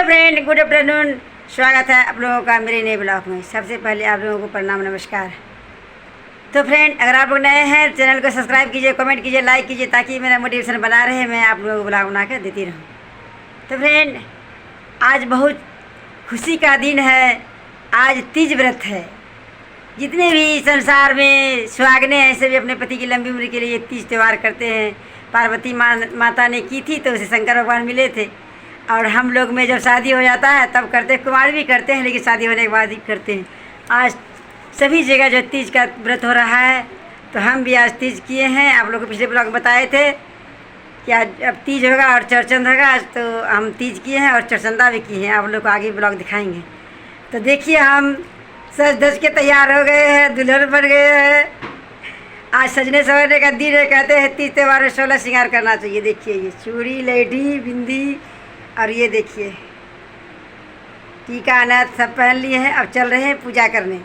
Friend, good afternoon. स्वागत है आप लोगों का मेरे नए ब्लॉग में। सबसे पहले आप लोगों को प्रणाम, नमस्कार। तो फ्रेंड, अगर आप लोग नए हैं चैनल को सब्सक्राइब कीजिए, कमेंट कीजिए, लाइक कीजिए, ताकि मेरा मोटिवेशन बना रहे, मैं आप लोगों को ब्लॉग बना कर देती रहूँ। तो फ्रेंड, आज बहुत खुशी का दिन है। आज तीज व्रत है। जितने भी संसार में सुहागने हैं सभी अपने पति की लंबी उम्र के लिए तीज त्यौहार करते हैं। पार्वती माता ने की थी तो उसे शंकर भगवान मिले थे, और हम लोग में जब शादी हो जाता है तब करते, कुमार भी करते हैं, लेकिन शादी होने के बाद ही करते हैं। आज सभी जगह जो तीज का व्रत हो रहा है, तो हम भी आज तीज किए हैं। आप लोग को पिछले ब्लॉग बताए थे कि आज अब तीज होगा और चौरचंद होगा, आज तो हम तीज किए हैं और चौरचंदा भी किए हैं। आप लोग को आगे ब्लॉग दिखाएंगे। तो देखिए, हम सज धज के तैयार हो गए हैं, दुल्हन बन गए हैं। आज सजने सवरने का दिन है। कहते हैं तीज त्यौहार में 16 श्रृंगार करना चाहिए। देखिए, ये चूड़ी, लहठी, बिंदी, और ये देखिए टीका अनाथ सब पहन लिए हैं। अब चल रहे हैं पूजा करने।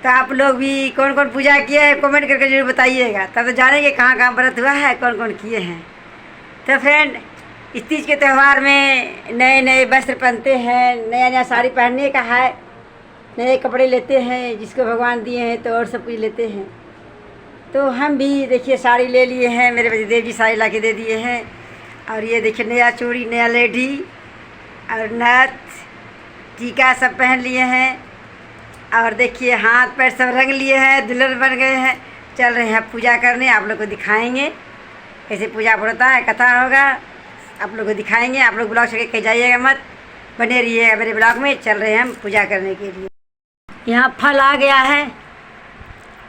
तो आप लोग भी कौन कौन पूजा किए हैं कमेंट करके जरूर बताइएगा, तब तो जानेंगे कहाँ कहाँ व्रत हुआ है, कौन कौन किए हैं। तो फ्रेंड, इस तीज के त्यौहार में नए नए वस्त्र पहनते हैं, नया नया साड़ी पहनने का है, नए कपड़े लेते हैं, जिसको भगवान दिए हैं तो और सब कुछ लेते हैं। तो हम भी देखिए साड़ी ले लिए हैं, मेरे पतिदेव जी साड़ी ला के दे दिए हैं। और ये देखिए नया चूड़ी, नया लेडी और नथ, टीका सब पहन लिए हैं। और देखिए हाथ पैर सब रंग लिए हैं, दुल्हन बन गए हैं। चल रहे हैं पूजा करने। आप लोग को दिखाएंगे कैसे पूजा होता है, कथा होगा, आप लोग को दिखाएंगे। आप लोग ब्लॉग से कहीं जाइएगा मत, बने रहिएगा मेरे ब्लॉग में। चल रहे हैं हम पूजा करने के लिए। यहाँ फल आ गया है,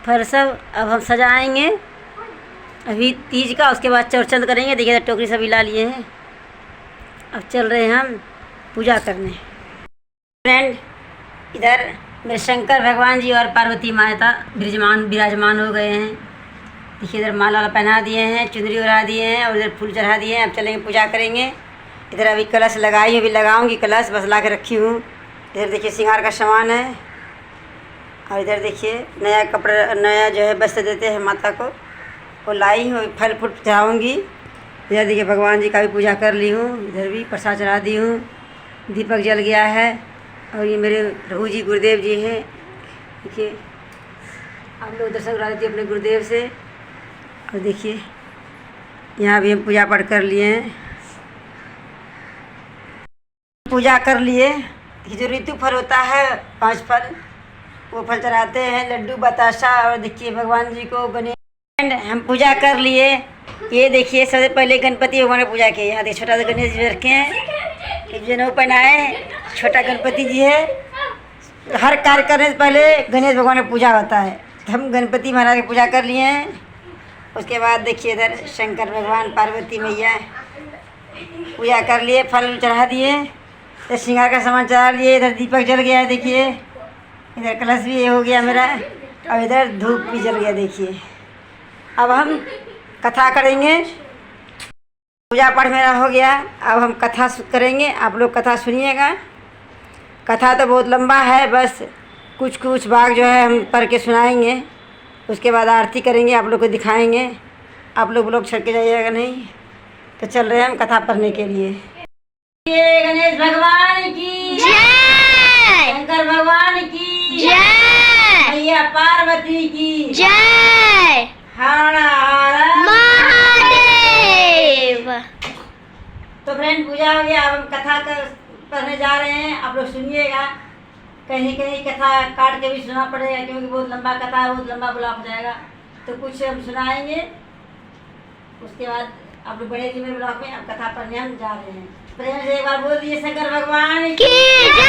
फल सब अब हम सजाएंगे। अभी तीज का, उसके बाद चौरचंद करेंगे। देखिए टोकरी सभी ला लिए हैं। अब चल रहे हैं हम पूजा करने। फ्रेंड, इधर मेरे शंकर भगवान जी और पार्वती माता विराजमान हो गए हैं। देखिए इधर माला पहना दिए हैं, चुनरी उड़ा दिए हैं, और इधर फूल चढ़ा दिए हैं। अब चलेंगे पूजा करेंगे। इधर अभी कलश लगाई हूँ, अभी लगाऊंगी कलश, बस ला के रखी हूँ। इधर देखिए श्रृंगार का सामान है। और इधर देखिए नया कपड़ा, नया जो है वस्त्र देते हैं माता को, वो लाई हूँ। फल फूल चढ़ाऊँगी। इधर देखिए भगवान जी का भी पूजा कर ली हूँ। इधर भी प्रसाद चढ़ा दी हूँ, दीपक जल गया है। और ये मेरे प्रभु जी गुरुदेव जी हैं। देखिए आप लोग दर्शन करा देती अपने गुरुदेव से। और देखिए यहाँ भी हम पूजा पाठ कर लिए हैं, पूजा कर लिए। जो ऋतु फल होता है 5 फल, वो फल चढ़ाते हैं, लड्डू, बताशा। और देखिए भगवान जी को गणेश, हम पूजा कर लिए। ये देखिए सबसे पहले गणपति भगवान ने पूजा की। यहाँ देखिए छोटा सा गणेश जी रखे हैं, जनेऊ पहनाए, छोटा गणपति जी है। हर कार्य करने से पहले गणेश भगवान की पूजा होता है। तो हम गणपति महाराज की पूजा कर लिए हैं। उसके बाद देखिए इधर शंकर भगवान, पार्वती मैया पूजा कर लिए, फल चढ़ा दिए, इधर श्रृंगार का सामान चढ़ा लिए। इधर दीपक जल गया है, देखिए इधर कलश भी हो गया मेरा, और इधर धूप भी जल गया। देखिए अब हम कथा करेंगे। पूजा पाठ मेरा हो गया, अब हम कथा करेंगे। आप लोग कथा सुनिएगा। कथा तो बहुत लंबा है, बस कुछ कुछ भाग जो है हम पढ़ के सुनाएंगे। उसके बाद आरती करेंगे, आप लोग को दिखाएंगे। आप लोग छड़ के जाइएगा नहीं। तो चल रहे हैं हम कथा पढ़ने के लिए। गणेश भगवान की जय, शंकर भगवान की जय, मैया पार्वती की जय, हर हर महादेव। तो फ्रेंड, पूजा हो गया, अब हम कथा पढ़ने जा रहे हैं। आप लोग सुनिएगा। कहीं कहीं कथा काट के भी सुना पड़ेगा, क्योंकि बहुत लंबा कथा है, बहुत लंबा ब्लॉग हो जाएगा। तो कुछ हम सुनाएंगे, उसके बाद आप लोग बड़े मेरे ब्लॉग में। अब कथा पढ़ने हम जा रहे हैं। प्रेम से एक बार बोल दिए शंकर भगवान की जय।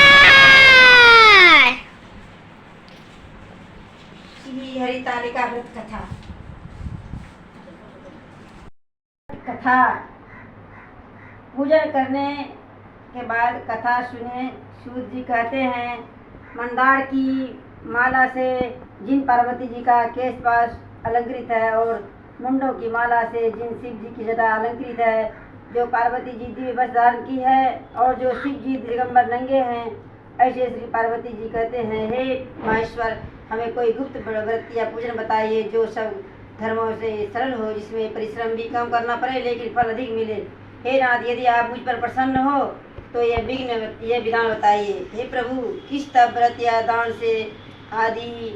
श्री हरितालिका व्रत कथा। कथा पूजन करने के बाद कथा सुने। सूत जी कहते हैं, मंदार की माला से जिन पार्वती जी का केश पास अलंकृत है, और मुंडों की माला से जिन शिव जी की जटा अलंकृत है, जो पार्वती जी दिव्य वस्त्र धारण की है, और जो शिव जी दिगंबर नंगे हैं, ऐसे श्री पार्वती जी कहते हैं, हे महेश्वर, हमें कोई गुप्त व्रत या पूजन बताइए जो सब धर्मों से सरल हो, जिसमें परिश्रम भी कम करना पड़े लेकिन फल अधिक मिले। हे नाथ, यदि आप मुझ पर प्रसन्न हो तो यह विधान बताइए। हे प्रभु, किस तप, व्रत या दान से आदि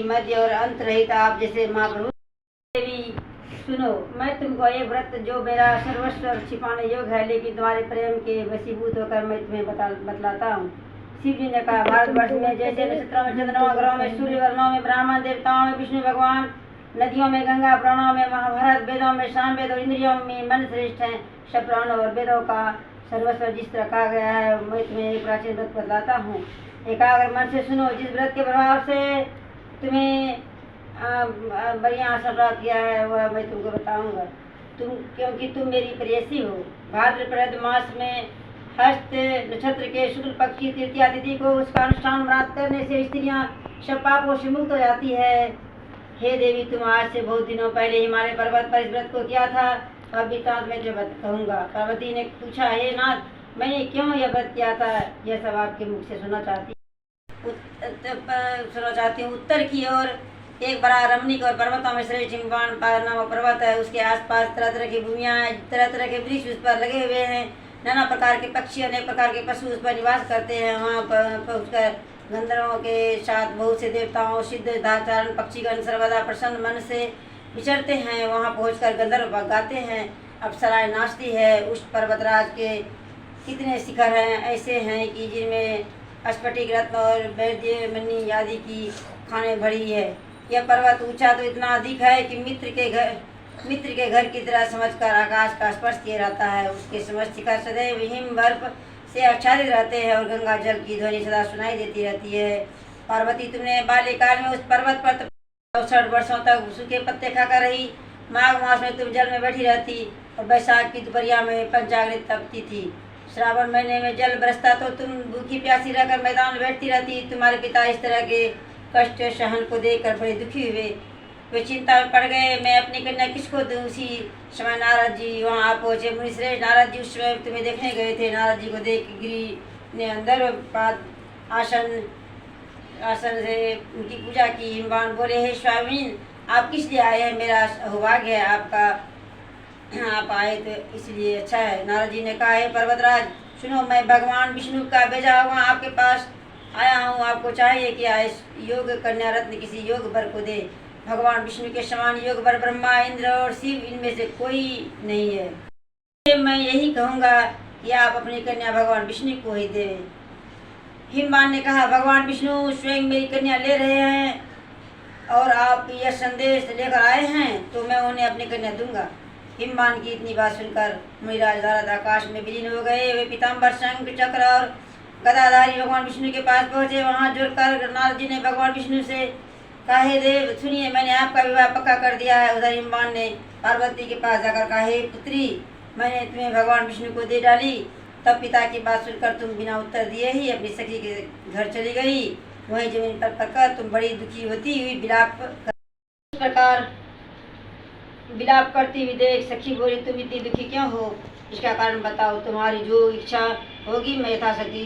मध्य और अंत रहित आप जैसे महाप्रभु देवी सुनो, मैं तुमको ये व्रत जो मेरा सर्वस्व छिपाने योग्य है, लेकिन तुम्हारे प्रेम के वशीभूत होकर मैं तुम्हें बतलाता हूँ। शिव जी ने कहा, भारतवर्ष में जैसे नक्षत्रों में चंद्रमा, ग्रहों में सूर्य, वर्णों में ब्राह्मण, देवताओं में विष्णु भगवान, नदियों में गंगा, प्राणों में महाभारत, वेदों में सामवेद और इंद्रियों में मन श्रेष्ठ हैं, सब प्राणों और वेदों का सर्वस्व जिस तरह कहा गया है, मैं तुम्हें एक प्राचीन व्रत बतलाता हूँ। एकाग्र मन से सुनो, जिस व्रत के प्रभाव से तुम्हें बढ़िया आशा प्राप्त किया है वह मैं तुमको बताऊंगा। क्योंकि तुम मेरी प्रेयसी हो। भाद्रपद मास में हस्त नक्षत्र के शुक्ल पक्ष की तृतीया तिथि को उसका अनुष्ठान व्रत करने से स्त्रियां सब पापों से मुक्त हो जाती है। हे देवी, तुम आज से बहुत दिनों पहले हिमालय पर्वत पर इस व्रत को किया था, अब वृत्तांत में जो कहूँगा। पार्वती ने पूछा, हे नाथ, मैंने क्यों यह व्रत किया था, यह सब आपके मुख से सुनना चाहती हूँ। उत्तर की ओर एक बड़ा रमणीक और पर्वतों में श्रेष्ठ हिमवान नामक पर्वत है। उसके आसपास तरह तरह की भूमियाँ, तरह तरह के वृक्ष उस पर लगे हुए हैं। नाना प्रकार के पक्षी, अनेक प्रकार के पशु उस पर निवास करते हैं। वहाँ पर पहुँचकर गंधर्वों के साथ बहुत से देवताओं, सिद्ध धाचारण पक्षीगण सर्वदा प्रसन्न मन से विचरते हैं। वहाँ पहुँचकर गंधर्व गाते हैं, अप्सराएं नाचती है। उस पर्वतराज के कितने शिखर हैं, ऐसे हैं कि जिनमें स्फटिक, रत्न और वैद्य मणि आदि की खाने भरी है। यह पर्वत ऊंचा तो इतना अधिक है कि मित्र के घर की तरह समझकर आकाश का स्पर्श किया रहता है। उसके समस्त शिखर सदैव हिम बर्फ से आच्छादित रहते हैं और गंगा जल की ध्वनि सदा सुनाई देती रहती है। पार्वती, तुमने बाल्यकाल में उस पर्वत पर 64 वर्षों तक सूखे पत्ते खाकर रही। माघ मास में तुम जल में बैठी रहती और बैसाख की दोपहरिया में पंचाग्नित तपती थी। श्रावण महीने में जल बरसता तो तुम भूखी प्यासी रहकर मैदान में बैठती रहती। तुम्हारे पिता इस तरह के कष्ट सहन को देखकर बड़े दुखी हुए। वे चिंता में पड़ गए, मैं अपनी कन्या किसको दूं। उसी समय नारद जी वहाँ आ पहुँचे। मुनिश्रेष्ठ नारद जी उस समय तुम्हें देखने गए थे। नारद जी को देख गिरी ने अंदर आसन से उनकी पूजा की। हिमवान बोले, हे स्वामी, आप किस लिए आए हैं? मेरा सौभाग्य है आप आए तो इसलिए अच्छा है। नारद जी ने कहा, हे पर्वतराज सुनो, मैं भगवान विष्णु का भेजा हुआ आपके पास आया हूँ। आपको चाहिए कि योग कन्या रत्न किसी योग वर को दे। भगवान विष्णु के समान योग वर ब्रह्मा, इंद्र और शिव इनमें से कोई नहीं है। मैं यही कहूँगा कि आप अपनी कन्या भगवान विष्णु को ही दें। हिमवान ने कहा, भगवान विष्णु स्वयं मेरी कन्या ले रहे हैं और आप यह संदेश लेकर आए हैं तो मैं उन्हें अपनी कन्या दूंगा। हिमवान की इतनी बात सुनकर मुनिराज नारद आकाश में विलीन हो गए। वे पीताम्बर, शंख, चक्र और गदाधारी भगवान विष्णु के पास पहुँचे। वहाँ जुड़कर नारद जी ने भगवान विष्णु से कहा, हे देव सुनिए, मैंने आपका विवाह पक्का कर दिया है। उधर हिमवान ने पार्वती के पास जाकर कहा, हे पुत्री, मैंने तुम्हें भगवान विष्णु को दे डाली। तब पिता की बात सुनकर तुम बिना उत्तर दिए ही अपनी सखी के घर चली गई। वहीं जमीन पर पड़कर तुम बड़ी दुखी होती हुई विलाप करती हुई देख सखी बोली, तुम इतनी दुखी क्यों हो? इसका कारण बताओ। तुम्हारी जो इच्छा होगी मैं यथाशक्ति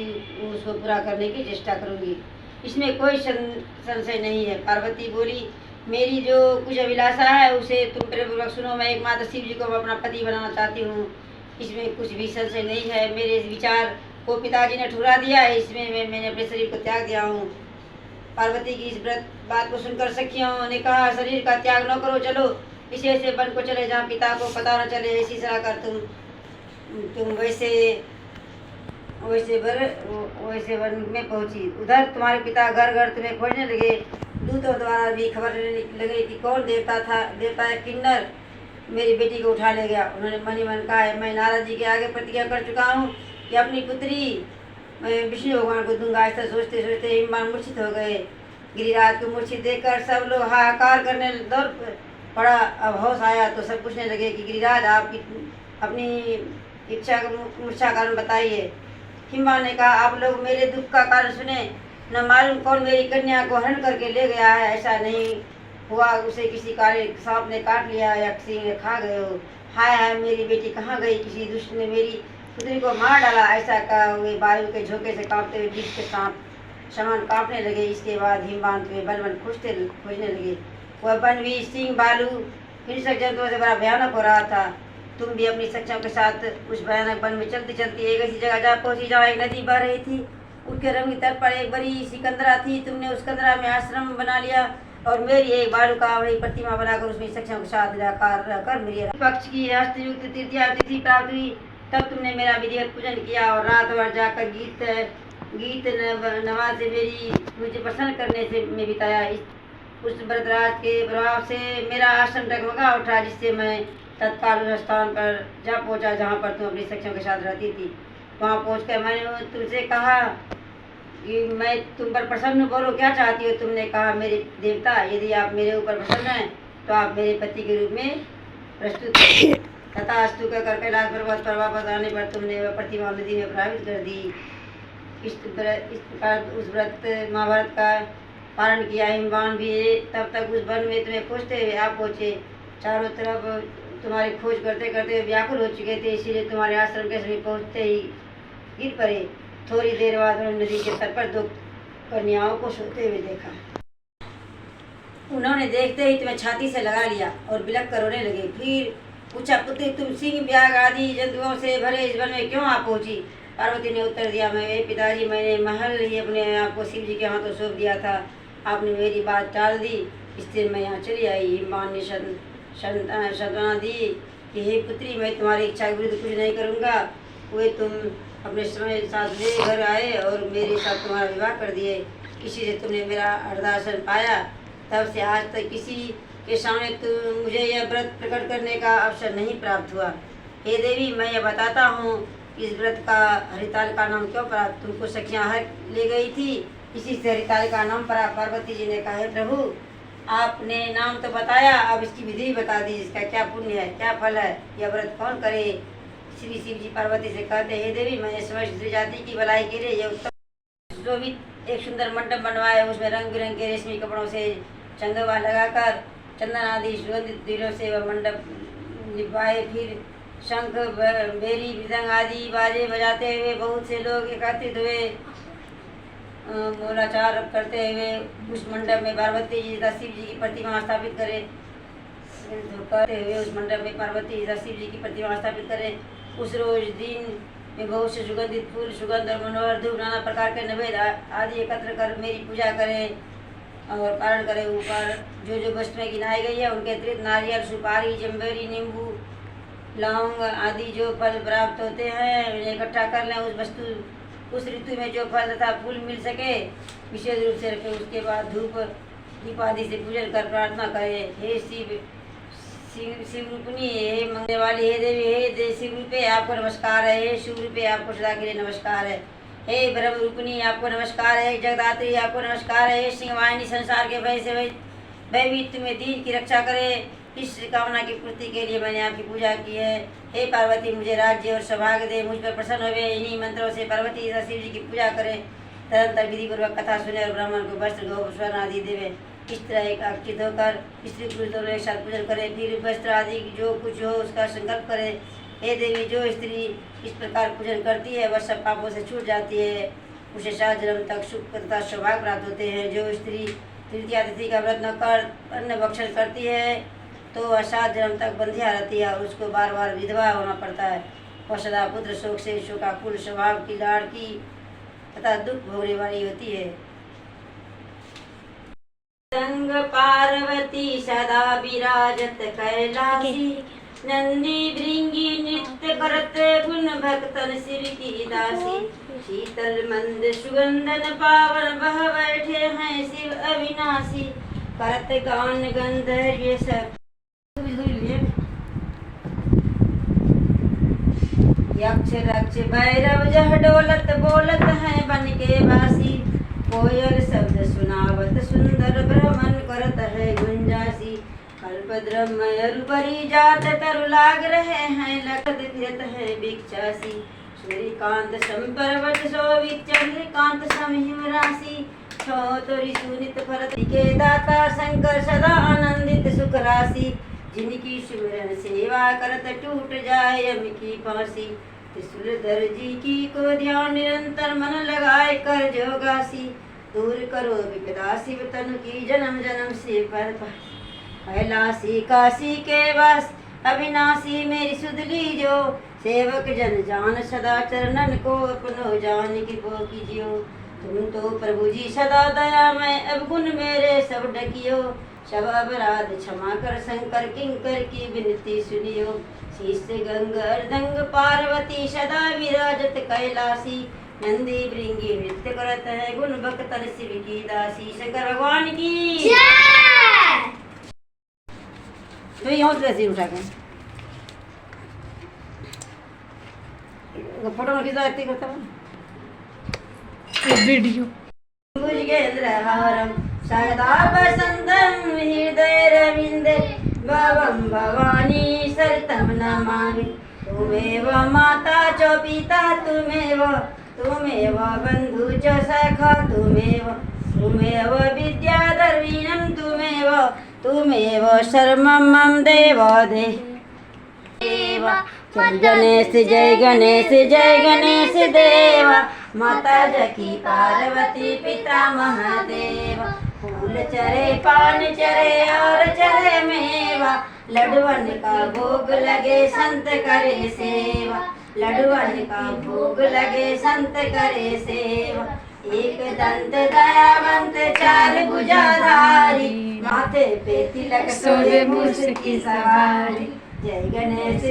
उसको पूरा करने की चेष्टा करूंगी, इसमें कोई संशय नहीं है। पार्वती बोली, मेरी जो कुछ अभिलाषा है उसे तुम प्रेमपूर्वक सुनो। मैं एकमात्र शिव जी को अपना पति बनाना चाहती हूँ, इसमें कुछ भी संशय नहीं है। मेरे इस विचार को पिताजी ने ठुकरा दिया है, इसमें मैंने अपने शरीर को त्याग दिया हूँ। पार्वती की इस बात को सुनकर सखियों ने कहा, शरीर का त्याग न करो, चलो इसे ऐसे वन को चले जहाँ पिता को पता न चले। ऐसी सलाह कर तुम वैसे वन में पहुंची। उधर तुम्हारे पिता घर घर तुम्हें खोजने लगे। दूतों द्वारा भी खबर लेने लगे कि कौन देवता है किन्नर मेरी बेटी को उठा ले गया। उन्होंने मन ही मन कहा, मैं नारद जी के आगे प्रतिज्ञा कर चुका हूँ कि अपनी पुत्री मैं विष्णु भगवान को दूंगा। ऐसा सोचते सोचते हिमवान मूर्छित हो गए। गिरिराज को मूर्छित देखकर सब लोग हाहाकार करने दौड़ पड़ा। अब होश आया तो सब पूछने लगे कि गिरिराज, आप अपनी इच्छा का मूर्छा कारण बताइए। हिमवान ने कहा, आप लोग मेरे दुख का कारण सुने। न मालूम कौन मेरी कन्या को हरण करके ले गया है। ऐसा नहीं हुआ उसे किसी काले सांप ने काट लिया या किसी ने खा गए हो। हाय हाय, मेरी बेटी कहाँ गई? किसी दुष्ट ने मेरी पुत्री को मार डाला। ऐसा कहा हुए वायु के झोंके से कांपते हुए विष के सांप समान कांपने लगे। इसके बाद हिमवान तुम्हें वन वन खोजने लगे। वह वन भी सिंह, भालू, हिंसक जंतुओं से बड़ा भयानक हो रहा था। तुम भी अपनी सक्षम के साथ उस भयानक वन में चलती चलती एक ऐसी जगह जा पहुंची जहाँ एक नदी बह रही थी। उसके रंग की तट पर एक बड़ी सी कंदरा थी। तुमने उस कंदरा में आश्रम बना लिया और मेरी एक बालुकावड़ी प्रतिमा बनाकर उसमें सक्षम के साथ निराकार रहकर मेरी पक्ष की हस्तयुक्त तृतीया तिथि प्राप्त हुई। तब तुमने मेरा विधिवत पूजन किया और रात भर जाकर गीत नवाज से मुझे प्रसन्न करने से मैं बिताया। उस व्रतराज के प्रभाव से मेरा आश्रम डगमगा उठा, जिससे मैं तत्काल उस स्थान पर जा पहुंचा जहाँ पर तुम अपनी सक्षम के साथ रहती थी। वहाँ पहुंचकर मैंने तुमसे कहा कि मैं तुम पर प्रसन्न, बोलो क्या चाहती हो। तुमने कहा, मेरे देवता, यदि आप मेरे ऊपर प्रसन्न हैं तो आप मेरे पति के रूप में प्रस्तुत तथा अस्तु कहकर कैलाश पर्वत पर वापस आने पर तुमने वह प्रतिमा नदी में प्रभावित कर दी। इस प्रकार उस व्रत महाभारत का पालन किया। हिमवान भी तब तक उस वन में तुम्हें खोजते हुए आप पहुँचे। चारों तरफ तुम्हारी खोज करते करते व्याकुल हो चुके थे, इसीलिए तुम्हारे आश्रम के समीप पहुँचते ही गिर पड़े। थोड़ी देर बाद उन्होंने नदी के तट पर दो कन्याओं को सोते हुए देखा। उन्होंने देखते ही तुम्हें छाती से लगा लिया और बिलख कर रोने लगे। फिर पूछा, पुत्री, तुम सिंह, व्याघ्र आदि जंतुओं से भरे इस वन में क्यों आ पहुंची। पार्वती ने उत्तर दिया, मैं पिताजी, मैंने महल ही अपने आप को शिव जी के हाथों सौंप दिया था। आपने मेरी बात टाल दी, इससे मैं यहाँ चली आई। हिमवान ने सांत्वना दी कि हे पुत्री, मैं तुम्हारी इच्छा के विरुद्ध कुछ नहीं करूँगा। वे तुम अपने समय साथ ले घर आए और मेरे साथ तुम्हारा विवाह कर दिए। इसी से तुमने मेरा अर्धासन पाया। तब से आज तक किसी के सामने मुझे यह व्रत प्रकट करने का अवसर नहीं प्राप्त हुआ। हे देवी, मैं यह बताता हूँ कि इस व्रत का हरिताल का नाम क्यों पड़ा। तुमको सखियाँ हर ले गई थी, इसी से हरिताल का नाम पड़ा। पार्वती जी ने कहा, हे प्रभु, आपने नाम तो बताया, अब इसकी विधि भी बता दी, इसका क्या पुण्य है, क्या फल है, यह व्रत कौन करे। श्री शिव जी पार्वती से कहते, हे देवी, मैंने समस्त स्त्री जाति की भलाई के लिए यह उत्तम शोभित एक सुंदर मंडप बनवाया। उसमें रंग बिरंगे रेशमी कपड़ों से चंदवा लगाकर चंदन आदि सुगंधित तीरों से वह मंडप लिपवाए। फिर शंख, बेरी, मृदंग आदि बाजे बजाते हुए बहुत से लोग एकत्रित हुए। मूलाचार करते हुए उस मंडप में पार्वती जी तथा शिव जी की प्रतिमा स्थापित करें। उस मंडप में पार्वती जी तथा शिव जी की प्रतिमा स्थापित करें। उस रोज दिन में बहुत से सुगंधित फूल, सुगंध और मनोहर धूप, नाना प्रकार के नैवेद्य आदि एकत्र कर मेरी पूजा करें और पारण करें। ऊपर जो वस्तुएं गिनाई गई है उनके अतिरिक्त नारियल, सुपारी, जम्बेरी, नींबू, लौंग आदि जो फल प्राप्त होते हैं उन्हें इकट्ठा कर लें। उस ऋतु में जो फल तथा फूल मिल सके विशेष रूप से रखें। उसके बाद धूप दीप आदि से पूजन कर प्रार्थना करें। हे शिव रूपिणी, हे मंगने वाली, हे देवी, हे शिव रूपे आपको नमस्कार है। हे शिव रूपे आपको सदा के लिए नमस्कार है। हे ब्रह्म रूपिणी आपको नमस्कार है। जगदात्री आपको नमस्कार है। हे सिंहवाहिनी, संसार के भय से भयभीत में दीन की रक्षा करे। इस कामना की पूर्ति के लिए मैंने आपकी पूजा की है। हे पार्वती, मुझे राज्य और सौभाग्य दे, मुझ पर प्रसन्न हुए। इन्हीं मंत्रों से पार्वती तथा शिव जी की पूजा करें। तदंतर विधि पूर्वक कथा सुने और ब्राह्मण को वस्त्र, गौ, स्वर्ण आदि देवे। इस तरह एक आकर्षित होकर स्त्री पुरुष दोनों एक साथ पूजन करें। फिर वस्त्र आदि जो कुछ हो उसका संकल्प करें। हे देवी, जो स्त्री इस प्रकार पूजन करती है वह सब पापों से छूट जाती है। उसे 7 जन्म तक सुख तथा सौभाग्य प्राप्त होते हैं। जो स्त्री तृतीया तिथि का व्रत न कर अन्न भक्षण करती है तो वह 7 जन्म तक बंधिया रहती है और उसको बार बार विधवा होना पड़ता है। वह सदा पुत्र शोक से शोकाकुल स्वभाव की, लाड़की तथा दुख भोगने वाली होती है। संग पार्वती सदा विराजत कैलासी, नंदी भृंगी नृत्य करत गुण भक्तन शिव की दासी। शीतल मंद सुगंधन पावन बह बैठे हैं शिव अविनाशी। करत गान गंधर्व सब यक्ष रक्ष भैरव जह डोलत बोलत हैं बन के बासी। कोयल शब्द सुनावत सुंदर भ्रमण करत है गुंजासी। कल्पद्रम अरुपरी जात तरु लाग रहे हैं लखत फिरत है भिक्षासी। सूर्यकांत संपर्वत शोभित चंद्रकांत समहिम राशि। तोरी सुनित फरत के दाता शंकर सदा आनंदित सुख राशि। जिनकी सुमिरन सेवा करत टूट जाए यम की फांसी। त्रिशूलधर जी की को ध्यान निरंतर मन लगाए कर जोगासी। दूर करो विपदा शिव तनु की जन्म जन्म से पर कैलासी काशी के वास अविनाशी मेरी सुध लीजो। सेवक जन जान सदा चरणन को, अपनो जान की को कीजियो। तुम तो प्रभु जी सदा दयामय, अवगुण मेरे सब ढकियो। सब अपराध क्षमा कर, शंकर किंकर की विनती सुनियो। शीश गंग अर्धंग पार्वती, सदा विराजत कैलासी। नंदी भृंगी नृत्य करत है, गुण भक्तर शिव की दासी। शंकर भगवान की जय। तो यहाँ से उठा के फोटो में खींचा इतनी करता हूँ वीडियो। भुजगेन्द्रहारं सदा वसन्तं हृदय रविन्दे, भवं भवानी सरितं नमामि। तुमेव माता च पिता, तुमेव बन्धु च सखा, तुमेव विद्याधर्मिणं, तुमेव सर्वं मम देवादेव। जय गणेश देवा। माता जकी पार्वती पिता महादेव। फूल चरे पान चरे और चरे मेवा, लडुअन का भोग लगे संत करे सेवा। लडुअन का भोग लगे संत करे सेवा। एक दंत दयावंत चार भुजाधारी, माथे पे तिलक सोहे मूस की सवारी। जय गणेश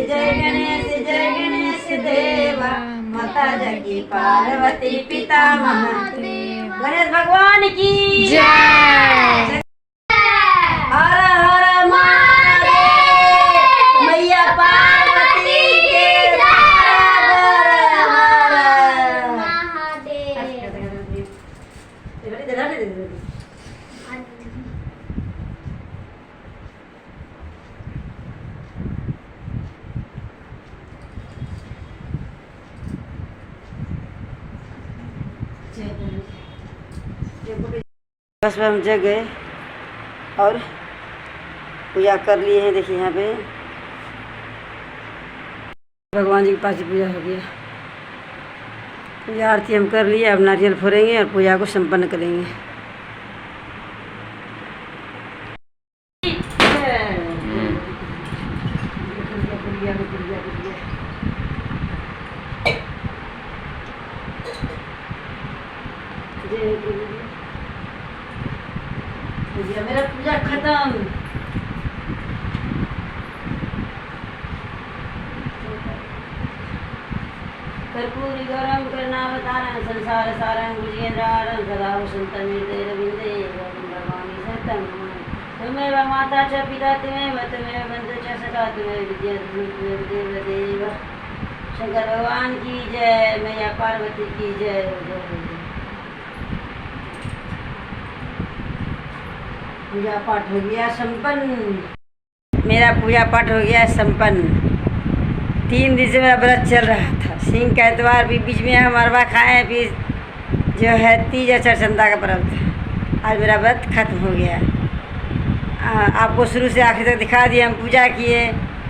देवा। माता जगी पार्वती पिता महादेव। गणेश भगवान की जय। हर हर महादेव। मैया पार्वती के बस हम जग गए और पूजा कर लिए हैं। देखिए यहाँ पे भगवान जी के पास पूजा हो गया। पूजा आरती हम कर लिए। अब नारियल फोड़ेंगे और पूजा को संपन्न करेंगे। मेरा पूजा खत्म। कर्पूरी गौरम करनावतारं संसार सारं भुजगेन्द्रहारं सदा वसन्तं हृदय रविन्दे, भवानी सहितं। तुमेव माता च पिता, तुमेव बन्धु च सखा, तुमेव विद्याधर्मिणं, तुमेव देव। शंकर भगवान की जय। मैया पार्वती की जय। पूजा पाठ हो गया संपन्न। मेरा पूजा पाठ हो गया संपन्न। 3 दिन से मेरा व्रत चल रहा था। सिंह का एतवार भी बीच में हम अरवा खाए, फिर जो है तीज चरचंदा का पर्व था। आज मेरा व्रत खत्म हो गया। आपको शुरू से आखिर तक दिखा दिया। हम पूजा किए,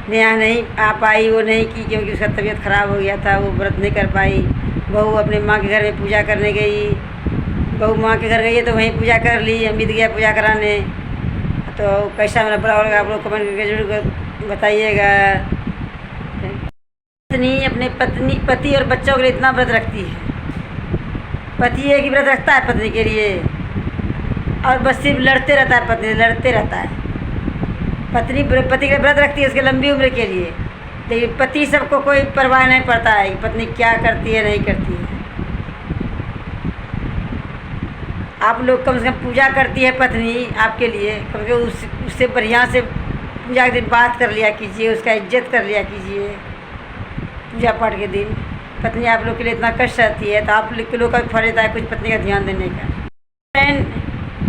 नेहा नहीं आ पाई, वो नहीं की क्योंकि उसका तबीयत ख़राब हो गया था, वो व्रत नहीं कर पाई। बहू अपने माँ के घर में पूजा करने गई। बहू माँ के घर गई है तो वहीं पूजा कर ली। अमित गया पूजा कराने। तो कैसा मेरा बड़ा होगा आप लोग कमेंट करके जरूर बताइएगा। पत्नी अपने पति और बच्चों के लिए इतना व्रत रखती है। पति एक ही व्रत रखता है पत्नी के लिए और बस सिर्फ लड़ते रहता है, पत्नी लड़ते रहता है। पत्नी पति के लिए व्रत रखती है उसके लंबी उम्र के लिए, लेकिन पति सबको कोई परवाह नहीं पड़ता है कि पत्नी क्या करती है नहीं करती है। आप लोग कम से कम पूजा करती है पत्नी आपके लिए, कम से कम उससे बढ़िया से पूजा के दिन बात कर लिया कीजिए, उसका इज्जत कर लिया कीजिए। पूजा पाठ के दिन पत्नी आप लोग के लिए इतना कष्ट रहती है, तो आप लोग का भी फर्ज रहता है कुछ पत्नी का ध्यान देने का। फ्रेंड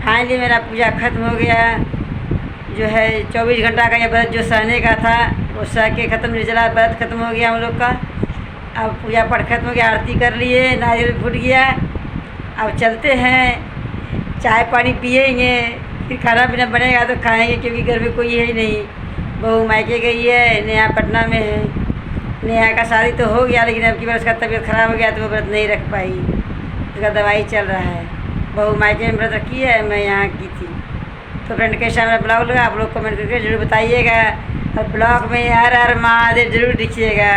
फाइनली मेरा पूजा खत्म हो गया। जो है 24 घंटा का ये व्रत जो सहने का था वो सह के ख़त्म, निर्जला व्रत खत्म हो गया हम लोग का। अब पूजा पाठ खत्म हो गया, आरती कर लिए, नारियल फूट गया। अब चलते हैं, चाय पानी पिएंगे, फिर खाना पीना बनेगा तो खाएंगे क्योंकि घर में कोई है ही नहीं। बहू मायके गई है, नेहा पटना में है। नेहा का शादी तो हो गया लेकिन अब की बार उसका तबीयत ख़राब हो गया तो वो व्रत नहीं रख पाई, उसका दवाई चल रहा है। बहू मायके में व्रत रखी है, मैं यहाँ की थी। तो फ्रेंड कैसा मेरा ब्लॉग लगा आप लोग कमेंट करके ज़रूर बताइएगा, और ब्लॉग में हर हर महादेव ज़रूर लिखिएगा।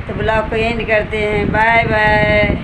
तो ब्लॉग को एंड करते हैं, बाय बाय।